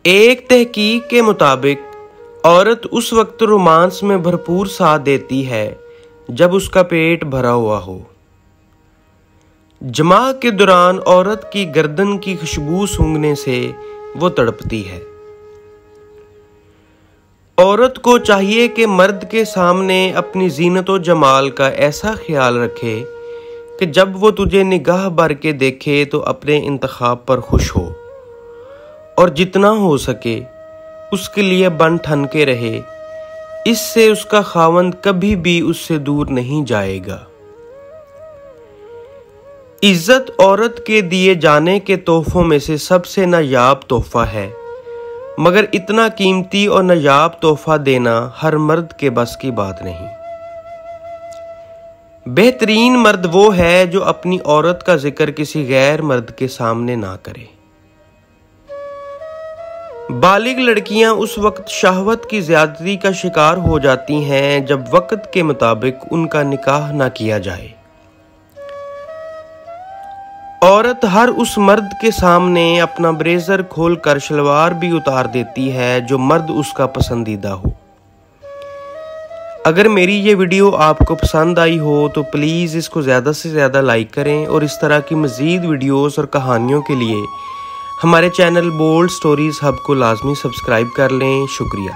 एक तहकीक के मुताबिक औरत उस वक्त रोमांस में भरपूर साथ देती है जब उसका पेट भरा हुआ हो। जमा के दौरान औरत की गर्दन की खुशबू सूंघने से वो तड़पती है। औरत को चाहिए कि मर्द के सामने अपनी जीनत व जमाल का ऐसा ख्याल रखे कि जब वो तुझे निगाह भर के देखे तो अपने इंतखाब पर खुश हो और जितना हो सके उसके लिए बन ठन के रहे। इससे उसका खावंद कभी भी उससे दूर नहीं जाएगा। इज्जत औरत के दिए जाने के तोहफों में से सबसे नायाब तोहफा है, मगर इतना कीमती और नायाब तोहफा देना हर मर्द के बस की बात नहीं। बेहतरीन मर्द वो है जो अपनी औरत का जिक्र किसी गैर मर्द के सामने ना करे। बालिग लड़कियां उस वक्त शहवत की ज्यादती का शिकार हो जाती हैं जब वक्त के मुताबिक उनका निकाह ना किया जाए। औरत हर उस मर्द के सामने अपना ब्रेजर खोलकर शलवार भी उतार देती है जो मर्द उसका पसंदीदा हो। अगर मेरी ये वीडियो आपको पसंद आई हो तो प्लीज़ इसको ज़्यादा से ज़्यादा लाइक करें और इस तरह की मज़ीद वीडियोस और कहानियों के लिए हमारे चैनल बोल्ड स्टोरीज़ हब को लाजमी सब्सक्राइब कर लें। शुक्रिया।